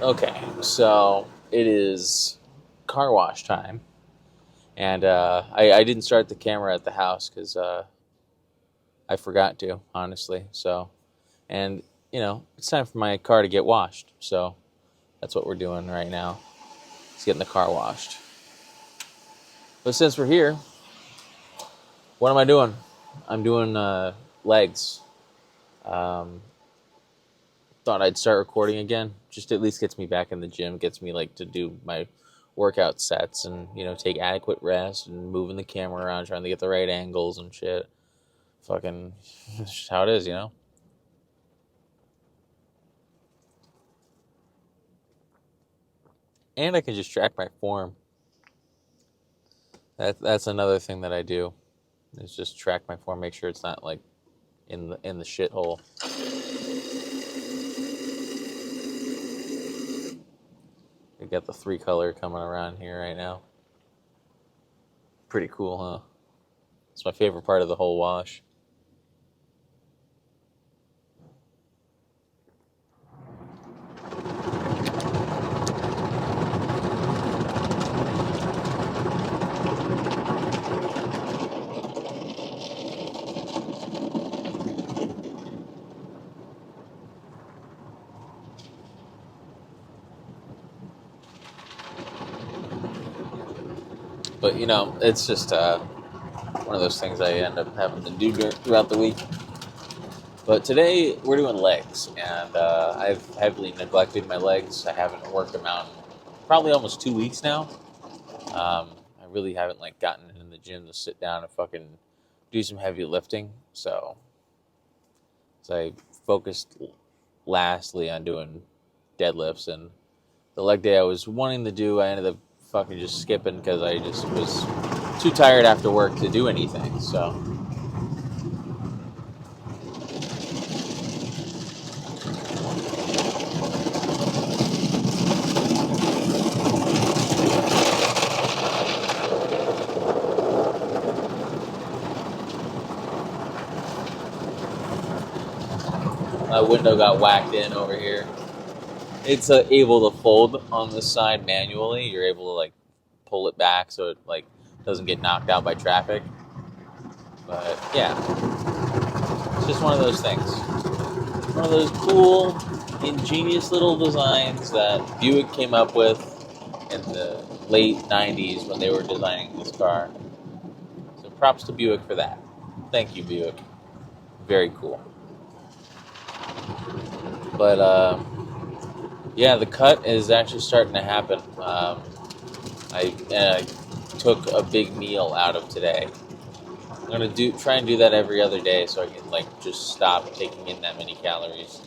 Okay, so it is car wash time, and I didn't start the camera at the house because I forgot to, honestly. So, and it's time for my car to get washed. So that's what we're doing right now. It's getting the car washed. But since we're here, what am I doing? I'm doing legs. Um, Thought I'd start recording again. Just at least gets me back in the gym, gets me like to do my workout sets and take adequate rest and moving the camera around, trying to get the right angles and shit. Fucking, it's just how it is. And I can just track my form. That's another thing that I do is just track my form, make sure it's not like in the shithole. We got the three color coming around here right now. Pretty cool, huh? It's my favorite part of the whole wash. But it's just one of those things I end up having to do throughout the week. But today we're doing legs, and I've heavily neglected my legs. I haven't worked them out in probably almost 2 weeks now. I really haven't like gotten in the gym to sit down and fucking do some heavy lifting. So I focused lastly on doing deadlifts, and the leg day I was wanting to do, I ended up fucking just skipping because I just was too tired after work to do anything. So my window got whacked in over here. It's able to fold on the side manually. You're able to like pull it back so it like doesn't get knocked out by traffic. But yeah, it's just one of those things. One of those cool, ingenious little designs that Buick came up with in the late '90s when they were designing this car. So props to Buick for that. Thank you, Buick. Very cool. But yeah, the cut is actually starting to happen. I took a big meal out of today. I'm gonna try and do that every other day so I can like just stop taking in that many calories.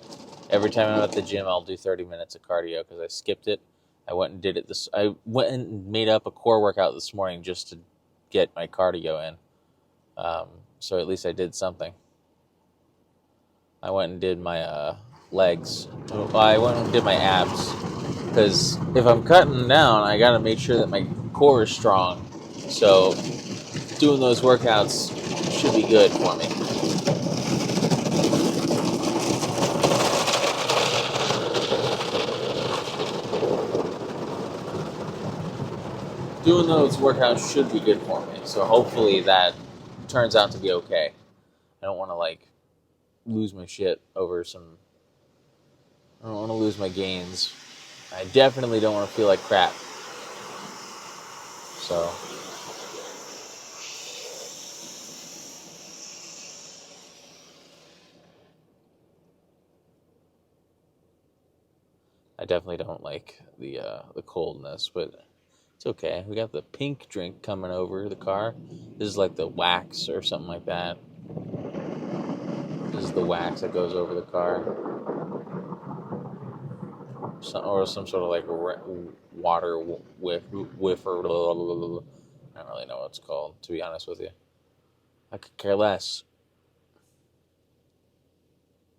Every time I'm at the gym, I'll do 30 minutes of cardio because I skipped it. I went and did it this. I went and made up a core workout this morning just to get my cardio in. Um, so at least I did something. I went and did my legs. Well, I went and did my abs because if I'm cutting down, I got to make sure that my core is strong. So doing those workouts should be good for me. Doing those workouts should be good for me. So hopefully that turns out to be okay. I don't want to like lose my shit over some. I don't want to lose my gains. I definitely don't want to feel like crap. So I definitely don't like the coldness, but it's okay. We got the pink drink coming over the car. This is like the wax or something like that. This is the wax that goes over the car, or some sort of like water whiffer. I don't really know what it's called, to be honest with you. I could care less.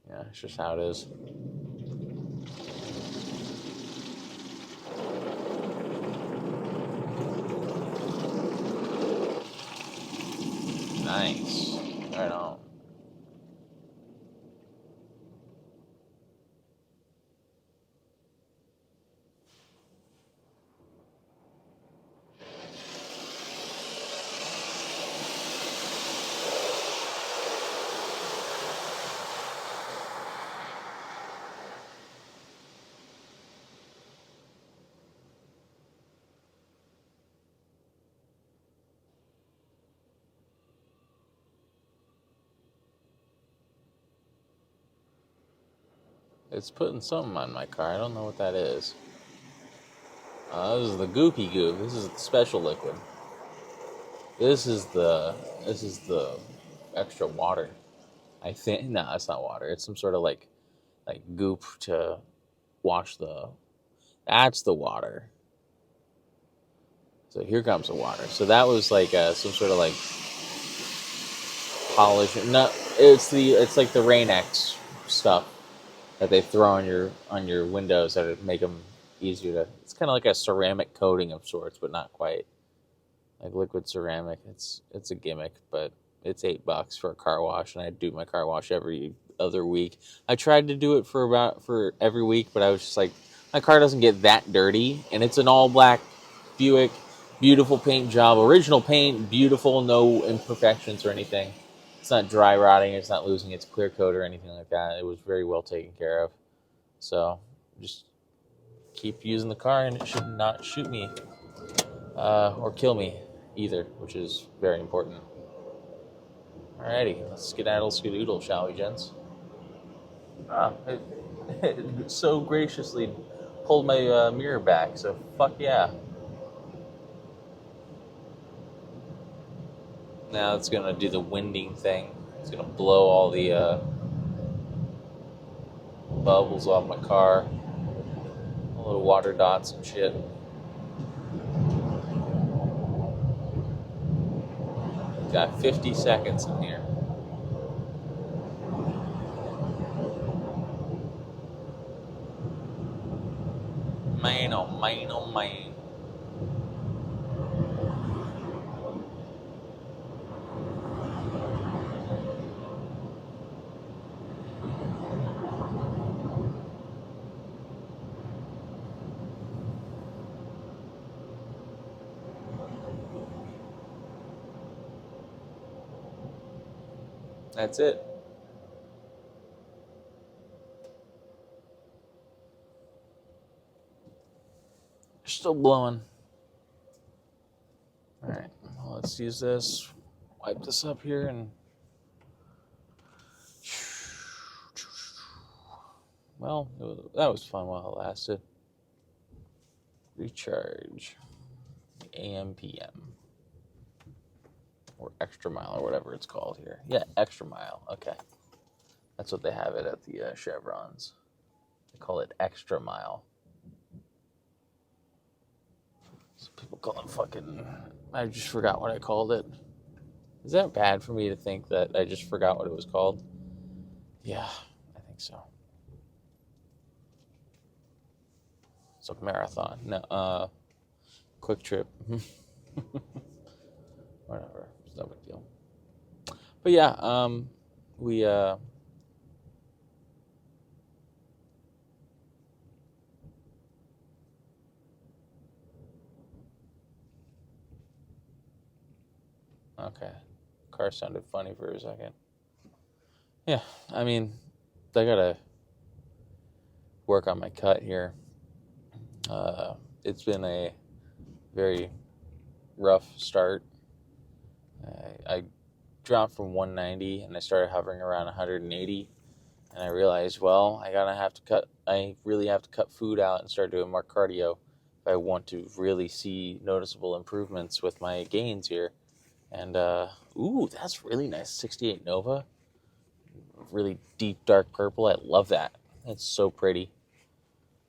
Yeah, it's just how it is. Nice. Right on. It's putting something on my car. I don't know what that is. This is the Goopy Goop. This is the special liquid. This is the extra water. I think no, it's not water. It's some sort of like goop to wash the. That's the water. So here comes the water. So that was like some sort of like polish. No, it's like the Rain-X stuff that they throw on your windows that make them easier to. It's kind of like a ceramic coating of sorts, but not quite like liquid ceramic. It's a gimmick, but it's $8 for a car wash, and I do my car wash every other week. I tried to do it for every week, but I was just like, my car doesn't get that dirty, and it's an all black Buick, beautiful paint job, original paint, beautiful, no imperfections or anything. It's not dry rotting, it's not losing its clear coat or anything like that. It was very well taken care of. So just keep using the car, and it should not shoot me or kill me either, which is very important. Alrighty, let's skedaddle skedoodle, shall we, gents? It so graciously pulled my mirror back, so fuck yeah. Now it's gonna do the winding thing. It's gonna blow all the bubbles off my car, all little water dots and shit. Got 50 seconds in here. Man, oh man, oh man. That's it. Still blowing. Alright, well, let's use this. Wipe this up here and. Well, that was fun while it lasted. Recharge. AM, PM. Or extra mile or whatever it's called here. Yeah, extra mile. Okay. That's what they have it at the Chevrons. They call it extra mile. So people call it fucking. I just forgot what I called it. Is that bad for me to think that I just forgot what it was called? Yeah, I think so. It's a marathon. No, quick trip. Whatever. It's no big deal. But yeah, we okay. Car sounded funny for a second. Yeah, I mean, I gotta work on my cut here. It's been a very rough start. I dropped from 190 and I started hovering around 180, and I realized, well, I really have to cut food out and start doing more cardio if I want to really see noticeable improvements with my gains here. And ooh, that's really nice. 68 Nova, really deep dark purple. I love that. That's so pretty.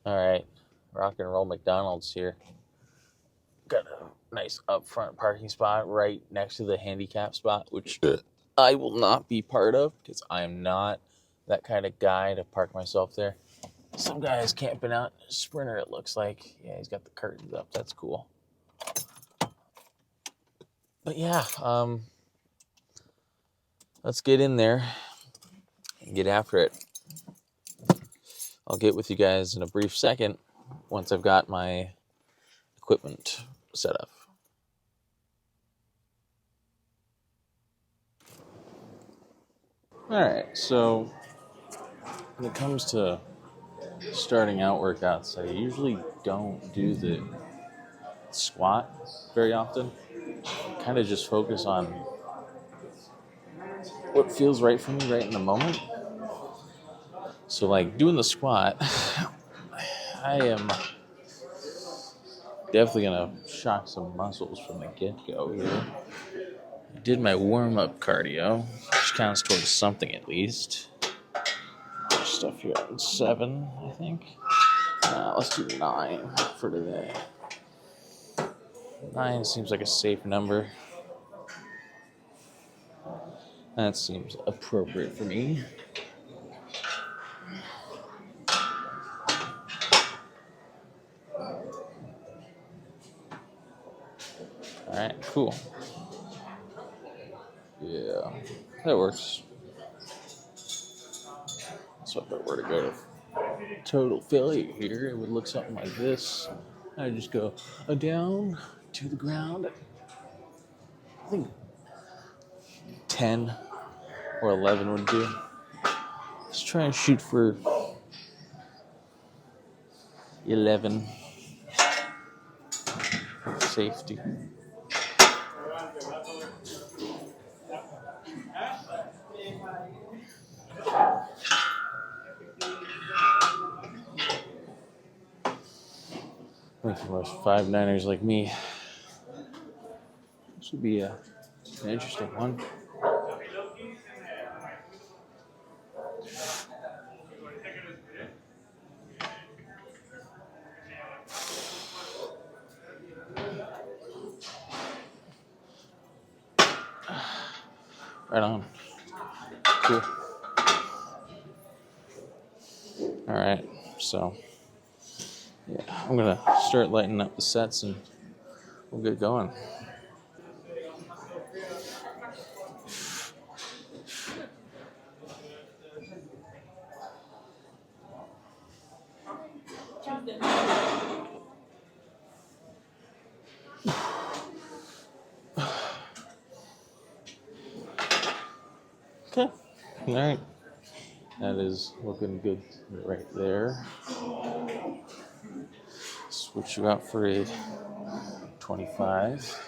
All right, rock and roll McDonald's here. Got a nice upfront parking spot right next to the handicap spot, which I will not be part of because I am not that kind of guy to park myself there. Some guy is camping out in a Sprinter, it looks like. Yeah, he's got the curtains up. That's cool. But yeah, let's get in there and get after it. I'll get with you guys in a brief second once I've got my equipment set up. All right, so when it comes to starting out workouts, I usually don't do the squat very often. Kind of just focus on what feels right for me right in the moment. So, like, doing the squat, I am definitely going to shock some muscles from the get-go here. I did my warm-up cardio, which counts towards something at least. Stuff here at 7, I think. Let's do 9 for today. 9 seems like a safe number. That seems appropriate for me. Alright, cool. Yeah, that works. So if I were to go to total failure here, it would look something like this. I just go down to the ground. I think 10 or 11 would do. Let's try and shoot for 11 for safety. I think for most 5'9"ers like me, this would be an interesting one. Right on. Cool. All right, so yeah, I'm gonna start lighting up the sets and we'll get going. Okay. All right. That is looking good right there. Switch you out for a 25.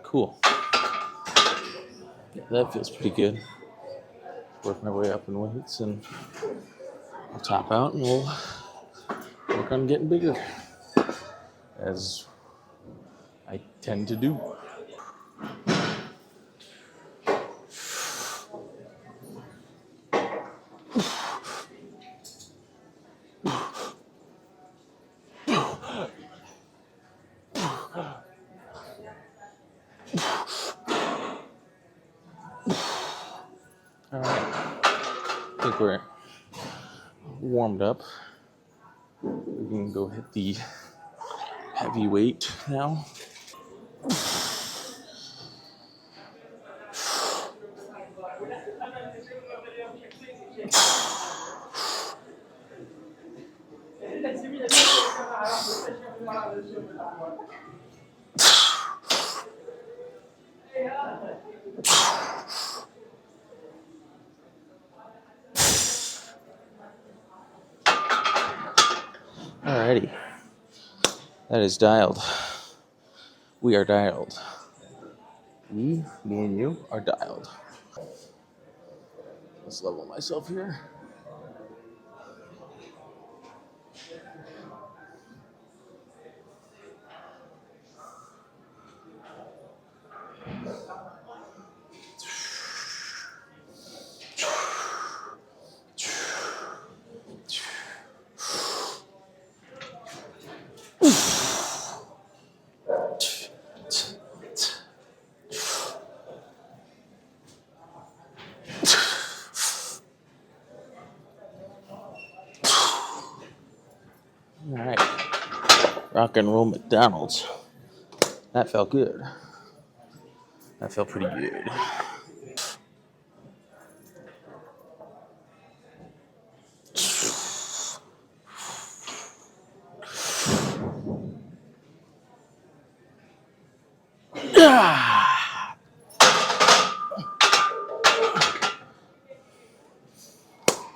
Cool. Yeah, that feels pretty good. Work my way up in weights and I'll top out and we'll work on getting bigger, as I tend to do. All right. I think we're warmed up. We can go hit the heavy weight now. Alrighty. That is dialed. We are dialed. Me and you are dialed. Let's level myself here. All right. Rock and roll McDonald's. That felt good. That felt pretty good.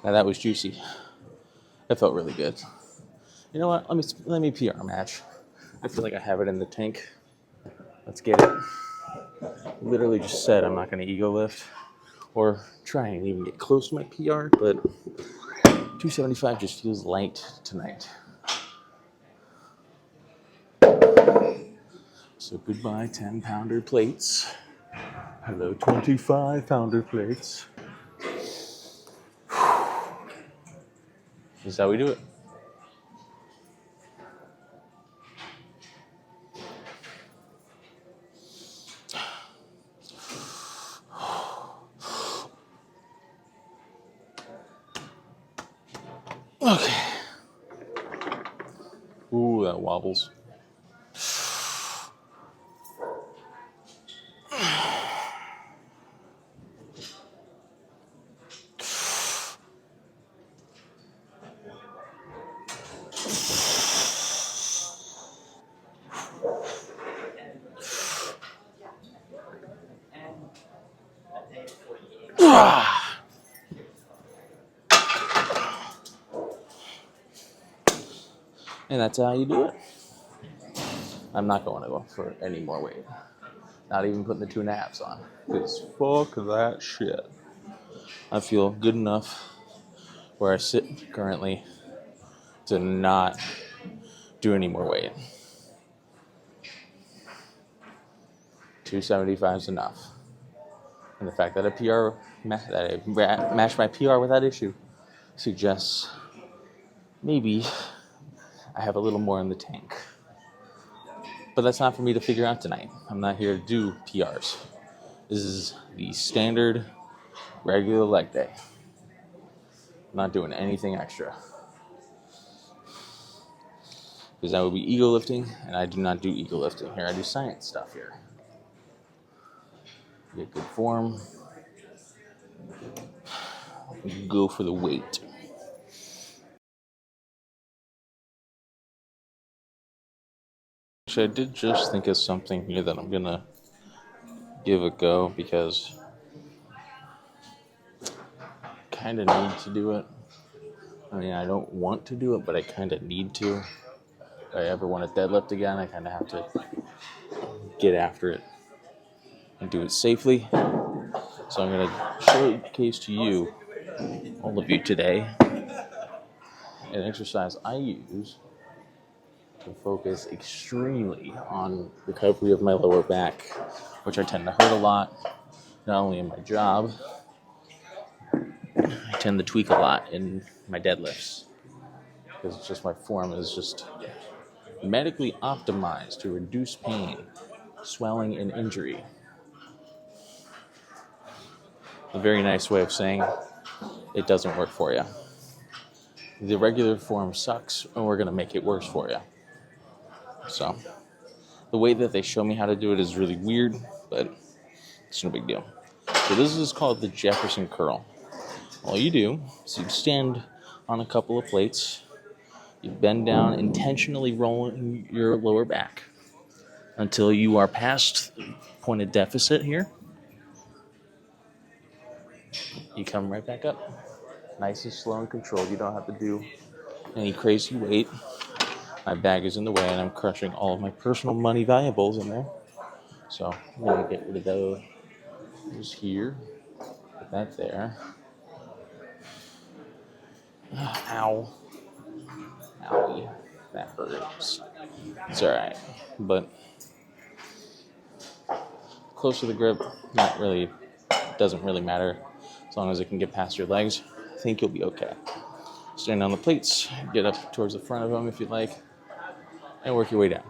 Now that was juicy. That felt really good. You know what? Let me PR match. I feel like I have it in the tank. Let's get it. Literally just said I'm not going to ego lift or try and even get close to my PR, but 275 just feels light tonight. So goodbye 10-pounder plates. Hello 25-pounder plates. This is how we do it. Okay. Ooh, that wobbles. And that's how you do it. I'm not going to go for any more weight. Not even putting the 2.5s on. Because fuck that shit. I feel good enough where I sit currently to not do any more weight. 275 is enough. And the fact that I matched my PR without issue suggests maybe I have a little more in the tank. But that's not for me to figure out tonight. I'm not here to do PRs. This is the standard regular leg day. I'm not doing anything extra. Because that would be ego lifting, and I do not do ego lifting here. I do science stuff here. Get good form. Go for the weight. Actually, I did just think of something here that I'm going to give a go because I kind of need to do it. I mean, I don't want to do it, but I kind of need to. If I ever want to deadlift again, I kind of have to get after it and do it safely. So I'm going to showcase to you, all of you today, an exercise I use to focus extremely on recovery of my lower back, which I tend to hurt a lot, not only in my job, I tend to tweak a lot in my deadlifts because it's just my form is just medically optimized to reduce pain, swelling, and injury. A very nice way of saying it doesn't work for you. The regular form sucks, and we're going to make it worse for you. So, the way that they show me how to do it is really weird, but it's no big deal. So this is called the Jefferson curl. All you do is you stand on a couple of plates, you bend down, intentionally rolling your lower back until you are past point of deficit here. You come right back up. Nice and slow and controlled. You don't have to do any crazy weight. My bag is in the way and I'm crushing all of my personal money valuables in there. So I'm going to get rid of those here. Put that there. Ow. Owie. That hurts. It's alright. But close to the grip, doesn't really matter. As long as it can get past your legs, I think you'll be okay. Stand on the plates, get up towards the front of them if you like, and work your way down.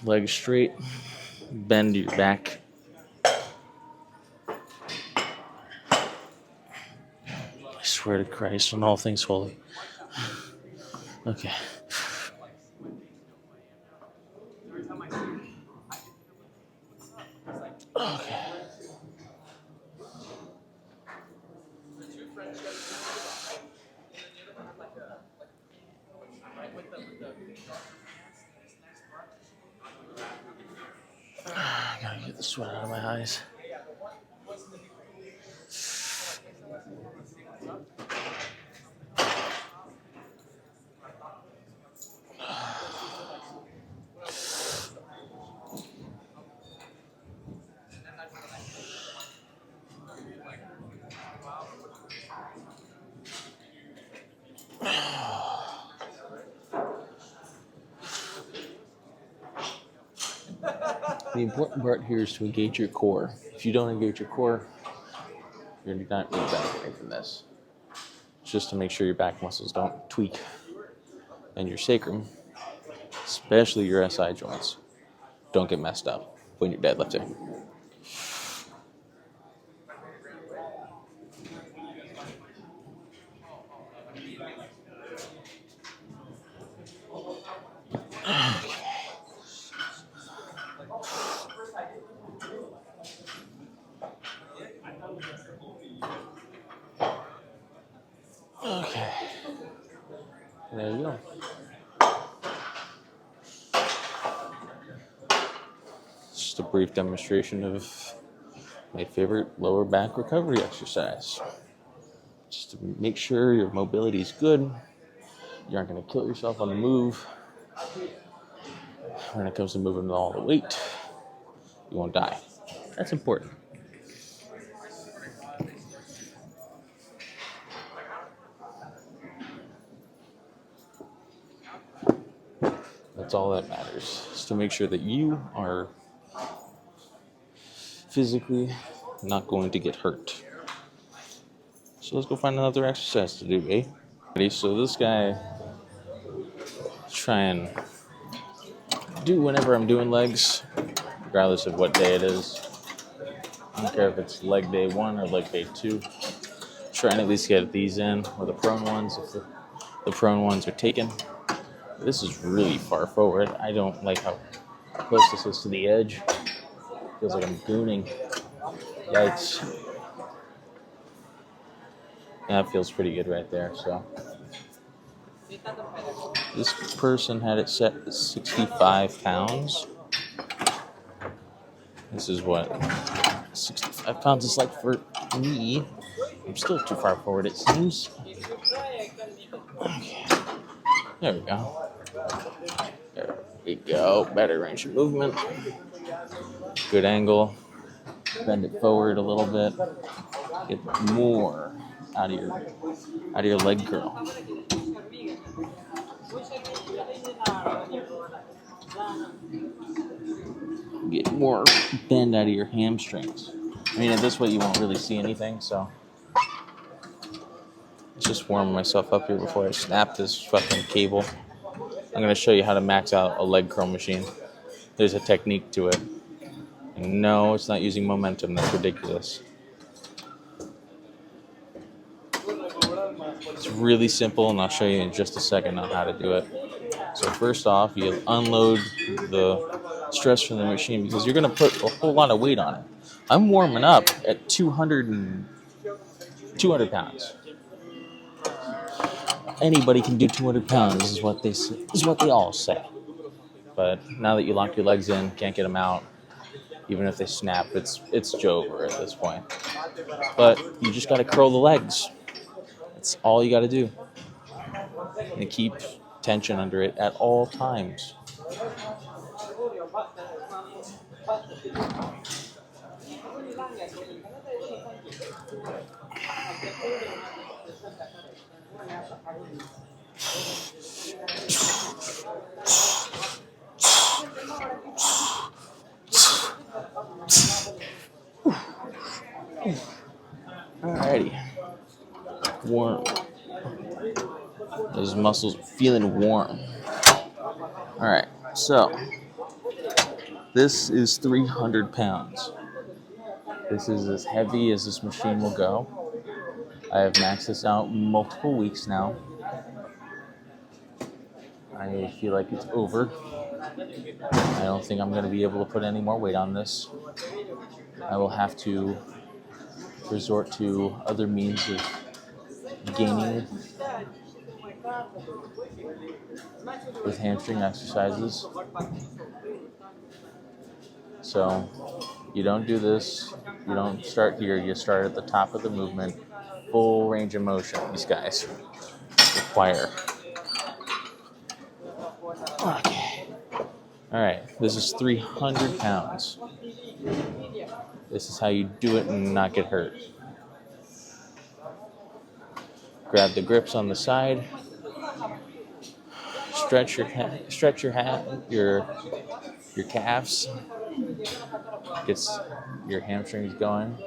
Legs straight, bend your back. I swear to Christ on all things holy. Okay. Okay. I gotta get the sweat out of my eyes. The important part here is to engage your core. If you don't engage your core, you're not really benefiting from this. It's just to make sure your back muscles don't tweak and your sacrum, especially your SI joints, don't get messed up when you're deadlifting. Okay. There you go. Just a brief demonstration of my favorite lower back recovery exercise. Just to make sure your mobility is good. You aren't going to kill yourself on the move. When it comes to moving all the weight, you won't die. That's important. That's all that matters, is to make sure that you are physically not going to get hurt. So let's go find another exercise to do, eh? Ready? So this guy, try and do whenever I'm doing legs, regardless of what day it is. I don't care if it's leg day 1 or leg day 2. Try and at least get these in, or the prone ones, if the prone ones are taken. This is really far forward. I don't like how close this is to the edge. Feels like I'm gooning. Yikes. That feels pretty good right there. So this person had it set at 65 pounds. This is what 65 pounds is like for me. I'm still too far forward, it seems. Okay. There we go. There we go. Better range of movement. Good angle. Bend it forward a little bit. Get more out of your leg curl. Get more bend out of your hamstrings. I mean, at this way you won't really see anything, so let's just warm myself up here before I snap this fucking cable. I'm going to show you how to max out a leg curl machine. There's a technique to it. And no, it's not using momentum. That's ridiculous. It's really simple, and I'll show you in just a second on how to do it. So first off, you unload the stress from the machine because you're going to put a whole lot of weight on it. I'm warming up at 200 pounds. Anybody can do 200 pounds is what they all say. But now that you lock your legs in, can't get them out. Even if they snap, it's over at this point. But you just got to curl the legs. That's all you got to do. And keep tension under it at all times. Alrighty. Warm. Those muscles feeling warm. Alright, so this is 300 pounds. This is as heavy as this machine will go. I have maxed this out multiple weeks now. I feel like it's over. I don't think I'm going to be able to put any more weight on this. I will have to resort to other means of gaining with hamstring exercises. So you don't do this, you don't start here, you start at the top of the movement. Full range of motion, these guys require. Okay. Alright, this is 300 pounds. This is how you do it and not get hurt. Grab the grips on the side. Stretch your calves. Gets your hamstrings going.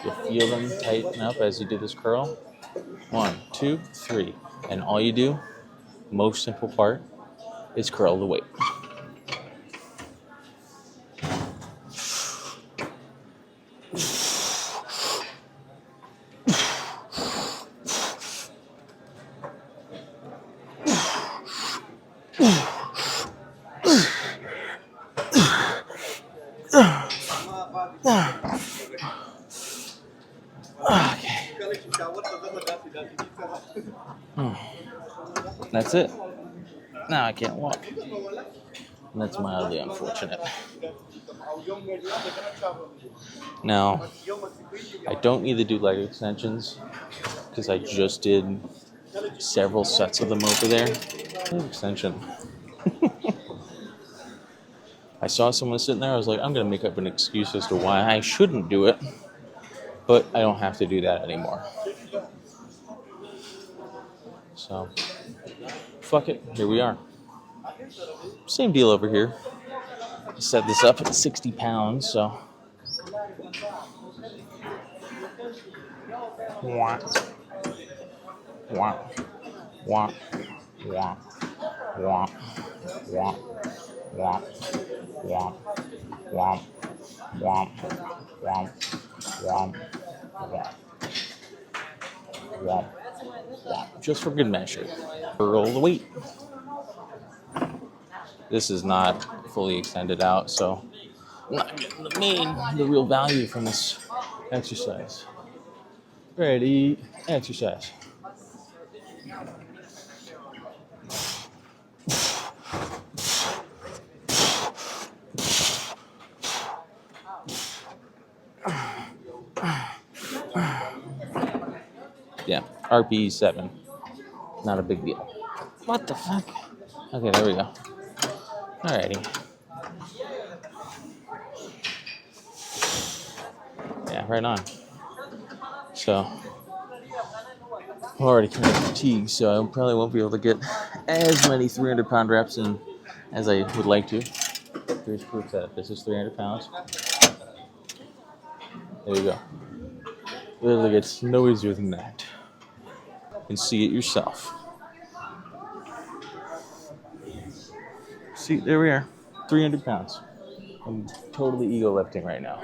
You feel them tighten up as you do this curl. 1, 2, 3. And all you do, most simple part, is curl the weight. Okay. That's it. Now I can't walk. And that's mildly unfortunate. Now, I don't need to do leg extensions because I just did several sets of them over there. Leg extension. I saw someone sitting there. I was like, I'm going to make up an excuse as to why I shouldn't do it, but I don't have to do that anymore. So, fuck it. Here we are. Same deal over here. Set this up at 60 pounds, so. Wah. Wah. Wah. Wah. Wah. Wah. Wah. Wah. Wah. Wah. Wah. Wah. Wah. Wah. Just for good measure. Curl the weight. This is not fully extended out, so I'm not getting the real value from this exercise. Ready, exercise. Yeah, RPE 7. Not a big deal. What the fuck? Okay, there we go. Alrighty. Yeah, right on. So, I'm already kind of fatigued, so I probably won't be able to get as many 300-pound reps in as I would like to. Here's proof that this is 300 pounds. There you go. Literally gets no easier than that. You can see it yourself. See, there we are. 300 pounds. I'm totally ego lifting right now.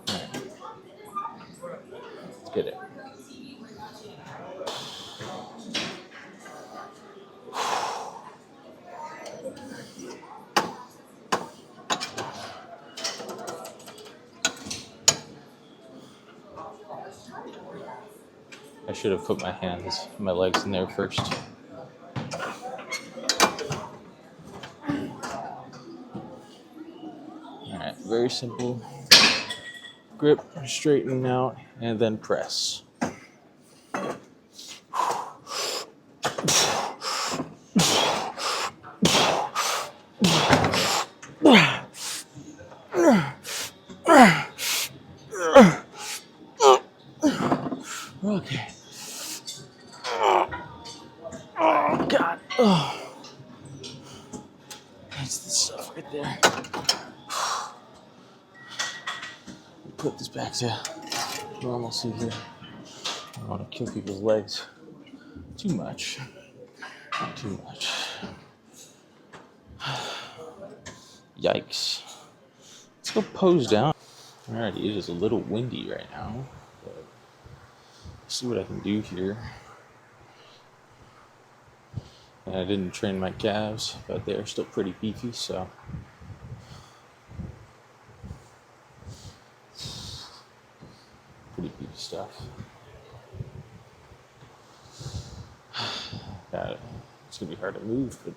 Right. Let's get it. I should have put my legs in there first. Alright, very simple. Grip, straighten out, and then press. Okay. Oh, God. Oh. That's the stuff right there. Put this back to normalcy here. I don't want to kill people's legs too much. Not too much. Yikes. Let's go pose down. Alrighty, it is a little windy right now. But let's see what I can do here. And I didn't train my calves, but they're still pretty beefy, so. Pretty beefy stuff. Got it. It's gonna be hard to move, but.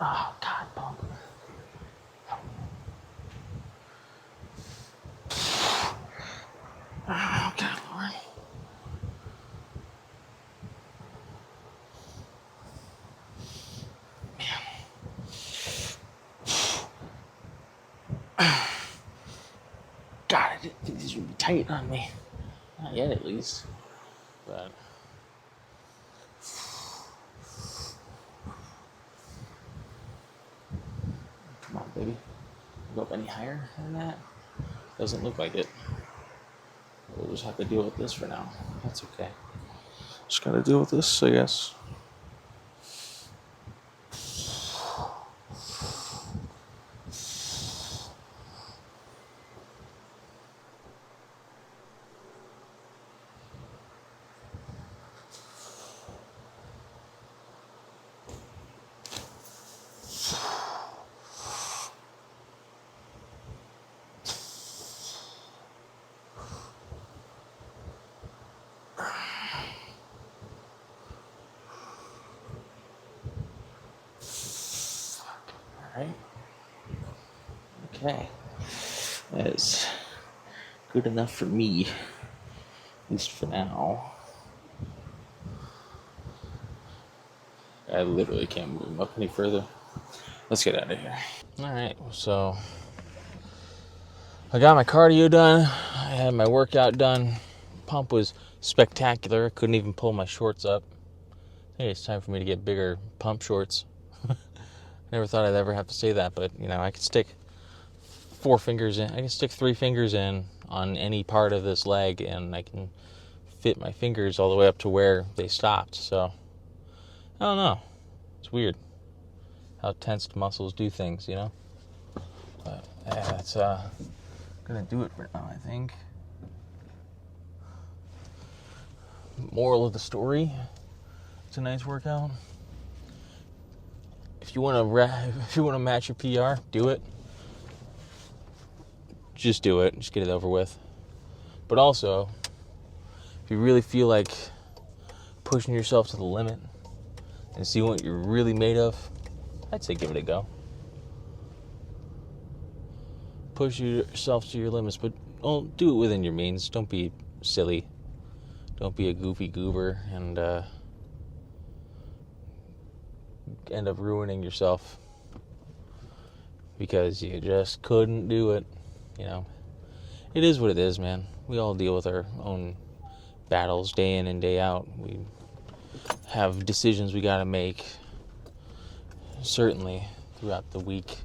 Oh, God, bump. Oh, God, Lord. God, I didn't think these would be tight on me. Not yet, at least. But Maybe go up any higher than that? Doesn't look like it. We'll just have to deal with this for now. That's okay. Just gotta deal with this, I guess. Alright. Okay. That is good enough for me. At least for now. I literally can't move him up any further. Let's get out of here. Alright, so I got my cardio done. I had my workout done. Pump was spectacular. I couldn't even pull my shorts up. I think it's time for me to get bigger pump shorts. Never thought I'd ever have to say that, but I could stick 4 fingers in. I can stick 3 fingers in on any part of this leg, and I can fit my fingers all the way up to where they stopped. So I don't know. It's weird how tensed muscles do things, But yeah, that's gonna do it for now, I think. Moral of the story: it's a nice workout. If you want to match your PR, do it. Just do it. Just get it over with. But also, if you really feel like pushing yourself to the limit and see what you're really made of, I'd say give it a go. Push yourself to your limits, but do it within your means. Don't be silly. Don't be a goofy goober and end up ruining yourself because you just couldn't do it. It is what it is, man. We all deal with our own battles day in and day out. We have decisions we gotta make, certainly throughout the week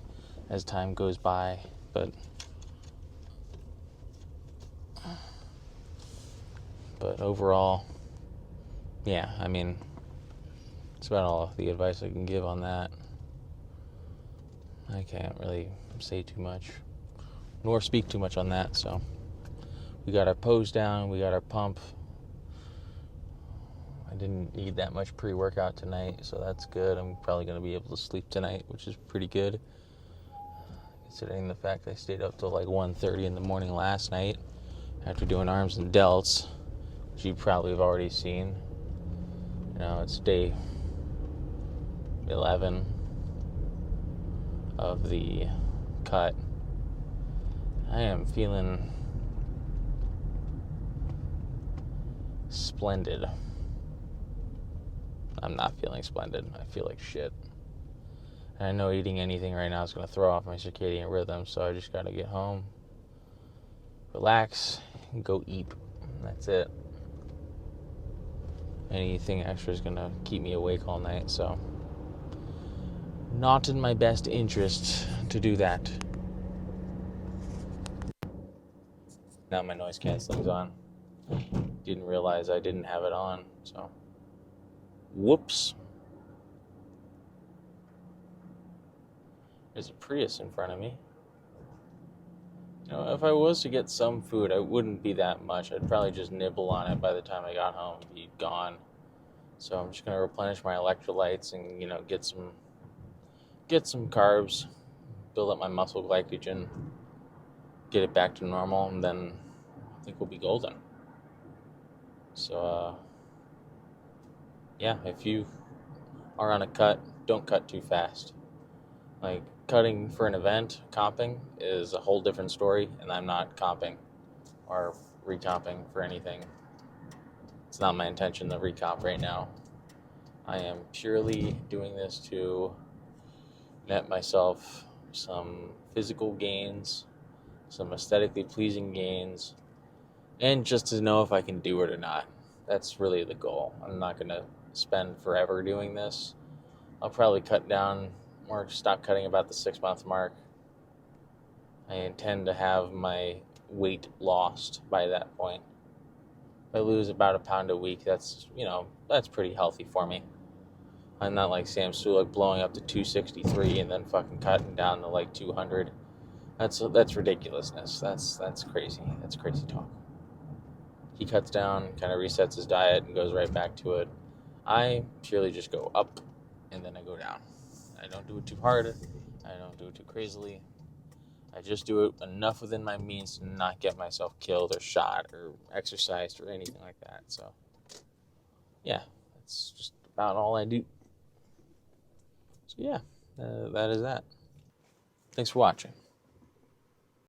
as time goes by, but overall, yeah, it's about all the advice I can give on that. I can't really say too much nor speak too much on that. So we got our pose down, we got our pump. I didn't need that much pre-workout tonight, so that's good. I'm probably going to be able to sleep tonight, which is pretty good, considering the fact I stayed up till like 1:30 in the morning last night after doing arms and delts, which you probably have already seen. It's day 11 of the cut. I am feeling splendid. I'm not feeling splendid. I feel like shit. And I know eating anything right now is going to throw off my circadian rhythm, so I just got to get home, relax, and go eat. That's it. Anything extra is going to keep me awake all night, so not in my best interest to do that. Now my noise canceling's on. Didn't realize I didn't have it on, so whoops. There's a Prius in front of me. If I was to get some food, it wouldn't be that much. I'd probably just nibble on it by the time I got home. It'd be gone. So I'm just going to replenish my electrolytes and, get some carbs, build up my muscle glycogen, get it back to normal, and then I think we'll be golden. So, yeah, if you are on a cut, don't cut too fast. Like, cutting for an event, comping, is a whole different story, and I'm not comping or recomping for anything. It's not my intention to recomp right now. I am purely doing this to net myself some physical gains, some aesthetically pleasing gains, and just to know if I can do it or not. That's really the goal. I'm not going to spend forever doing this. I'll probably cut down or stop cutting about the 6-month mark. I intend to have my weight lost by that point. If I lose about a pound a week, that's pretty healthy for me. I'm not like Sam Sulek blowing up to 263 and then fucking cutting down to like 200. That's ridiculousness. That's crazy. That's crazy talk. He cuts down, kind of resets his diet, and goes right back to it. I purely just go up, and then I go down. I don't do it too hard. I don't do it too crazily. I just do it enough within my means to not get myself killed or shot or exercised or anything like that. So, yeah, that's just about all I do. So, yeah, that is that. Thanks for watching.